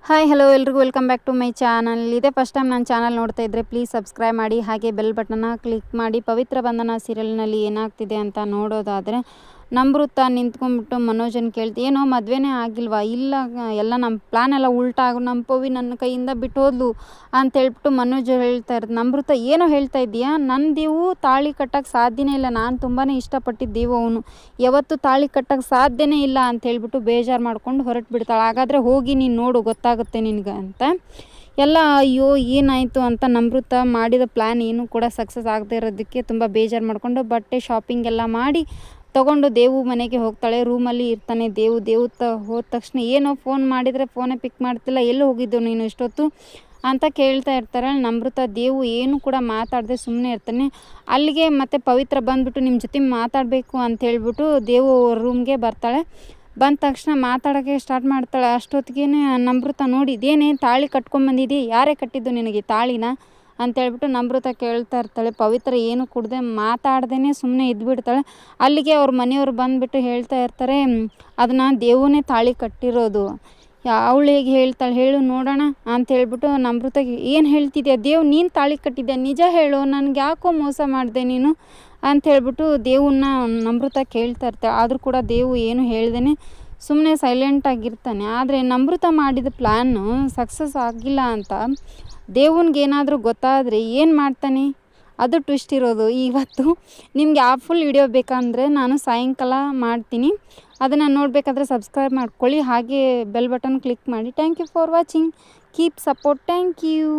Hi hello ಎಲ್ರಿಗೂ welcome back to my channel. ಇದೇ first time ನನ್ನ ಚಾನಲ್ ನೋಡ್ತಾ ಇದ್ದರೆ ಪ್ಲೀಸ್ ಸಬ್ಸ್ಕ್ರೈಬ್ ಮಾಡಿ, ಹಾಗೆ ಬೆಲ್ ಬಟನ್ನ ಕ್ಲಿಕ್ ಮಾಡಿ. ಪವಿತ್ರ ಬಂಧನ ಸೀರಿಯಲ್ನಲ್ಲಿ ಏನಾಗ್ತಿದೆ ಅಂತ ನೋಡೋದಾದರೆ, ನಮೃತ ನಿಂತ್ಕೊಂಡ್ಬಿಟ್ಟು ಮನೋಜನ್ ಕೇಳ್ತಿ, ಏನೋ ಮದುವೆನೇ ಆಗಿಲ್ವಾ? ಇಲ್ಲ, ಎಲ್ಲ ನಮ್ಮ ಪ್ಲ್ಯಾನ್ ಎಲ್ಲ ಉಲ್ಟಾ ಆಗು, ನಮ್ಮ ಪವಿ ನನ್ನ ಕೈಯಿಂದ ಬಿಟ್ಟು ಹೋದ್ಲು ಅಂತ ಹೇಳ್ಬಿಟ್ಟು ಮನೋಜ್ ಹೇಳ್ತಾ ಇರೋದು. ನಮೃತ ಏನೋ ಹೇಳ್ತಾ ಇದೆಯಾ? ನನ್ನ ದೇವು ತಾಳಿ ಕಟ್ಟೋಕ್ಕೆ ಸಾಧ್ಯನೇ ಇಲ್ಲ, ನಾನು ತುಂಬಾ ಇಷ್ಟಪಟ್ಟಿದ್ದ ದೇವು ಅವನು, ಯಾವತ್ತೂ ತಾಳಿ ಕಟ್ಟೋಕ್ಕೆ ಸಾಧ್ಯನೇ ಇಲ್ಲ ಅಂತ ಹೇಳ್ಬಿಟ್ಟು ಬೇಜಾರು ಮಾಡ್ಕೊಂಡು ಹೊರಟು ಬಿಡ್ತಾಳೆ. ಹಾಗಾದರೆ ಹೋಗಿ ನೀನು ನೋಡು, ಗೊತ್ತಾಗುತ್ತೆ ನಿನಗೆ ಅಂತ ಎಲ್ಲ. ಅಯ್ಯೋ ಏನಾಯಿತು ಅಂತ ನಮೃತ ಮಾಡಿದ ಪ್ಲ್ಯಾನ್ ಏನು ಕೂಡ ಸಕ್ಸಸ್ ಆಗದೆ ಇರೋದಕ್ಕೆ ತುಂಬ ಬೇಜಾರು ಮಾಡಿಕೊಂಡು ಬಟ್ಟೆ ಶಾಪಿಂಗ್ ಎಲ್ಲ ಮಾಡಿ ತೊಗೊಂಡು ದೇವು ಮನೆಗೆ ಹೋಗ್ತಾಳೆ. ರೂಮಲ್ಲಿ ಇರ್ತಾನೆ ದೇವು. ಹೋದ ತಕ್ಷಣ ಏನೋ ಫೋನ್ ಮಾಡಿದರೆ ಫೋನೇ ಪಿಕ್ ಮಾಡ್ತಿಲ್ಲ, ಎಲ್ಲಿ ಹೋಗಿದ್ದು ನೀನು ಇಷ್ಟೊತ್ತು ಅಂತ ಕೇಳ್ತಾ ಇರ್ತಾರೆ. ನಮೃತ ದೇವು ಏನು ಕೂಡ ಮಾತಾಡದೆ ಸುಮ್ಮನೆ ಇರ್ತಾನೆ. ಅಲ್ಲಿಗೆ ಮತ್ತೆ ಪವಿತ್ರ ಬಂದುಬಿಟ್ಟು ನಿಮ್ಮ ಜೊತೆ ಮಾತಾಡಬೇಕು ಅಂತ ಹೇಳ್ಬಿಟ್ಟು ದೇವು ರೂಮ್ಗೆ ಬರ್ತಾಳೆ. ಬಂದ ತಕ್ಷಣ ಮಾತಾಡೋಕ್ಕೆ ಸ್ಟಾರ್ಟ್ ಮಾಡ್ತಾಳೆ. ಅಷ್ಟೊತ್ತಿಗೆ ನಮೃತ ನೋಡಿ, ಇದೇನೇ ತಾಳಿ ಕಟ್ಕೊಂಬಂದಿದ್ದೀ, ಯಾರೇ ಕಟ್ಟಿದ್ದು ನಿನಗೆ ತಾಳಿನ ಅಂತೇಳ್ಬಿಟ್ಟು ನಮೃತ ಕೇಳ್ತಾ ಇರ್ತಾಳೆ. ಪವಿತ್ರ ಏನು ಕುಡ್ದೆ ಮಾತಾಡ್ದೇ ಸುಮ್ಮನೆ ಇದ್ಬಿಡ್ತಾಳೆ. ಅಲ್ಲಿಗೆ ಅವ್ರ ಮನೆಯವ್ರು ಬಂದುಬಿಟ್ಟು ಹೇಳ್ತಾ ಇರ್ತಾರೆ, ಅದನ್ನು ದೇವನೇ ತಾಳಿ ಕಟ್ಟಿರೋದು. ಅವಳು ಹೇಗೆ ಹೇಳ್ತಾಳೆ ಹೇಳು ನೋಡೋಣ ಅಂತ ಹೇಳ್ಬಿಟ್ಟು ನಮೃತಗೆ, ಏನು ಹೇಳ್ತಿದ್ಯಾ ದೇವ್, ನೀನು ತಾಳಿ ಕಟ್ಟಿದ್ಯಾ, ನಿಜ ಹೇಳು, ನನಗೆ ಯಾಕೋ ಮೋಸ ಮಾಡಿದೆ ನೀನು ಅಂತ ಹೇಳ್ಬಿಟ್ಟು ದೇವನ್ನ ನಮೃತ ಕೇಳ್ತಾ ಇರ್ತಾಳೆ. ಆದರೂ ಕೂಡ ದೇವು ಏನು ಹೇಳ್ದೇ ಸುಮ್ಮನೆ ಸೈಲೆಂಟಾಗಿರ್ತಾನೆ. ಆದರೆ ನಮೃತ ಮಾಡಿದ ಪ್ಲ್ಯಾನು ಸಕ್ಸಸ್ ಆಗಿಲ್ಲ ಅಂತ ದೇವನ್ಗೇನಾದರೂ ಗೊತ್ತಾದರೆ ಏನು ಮಾಡ್ತಾನೆ, ಅದು ಟ್ವಿಸ್ಟ್ ಇರೋದು ಇವತ್ತು. ನಿಮಗೆ ಆ ಫುಲ್ ವಿಡಿಯೋ ಬೇಕಂದರೆ ನಾನು ಸಾಯಂಕಾಲ ಮಾಡ್ತೀನಿ, ಅದನ್ನು ನೋಡಬೇಕಾದ್ರೆ ಸಬ್ಸ್ಕ್ರೈಬ್ ಮಾಡ್ಕೊಳ್ಳಿ, ಹಾಗೆ ಬೆಲ್ ಬಟನ್ ಕ್ಲಿಕ್ ಮಾಡಿ. Thank you for watching, keep support, thank you.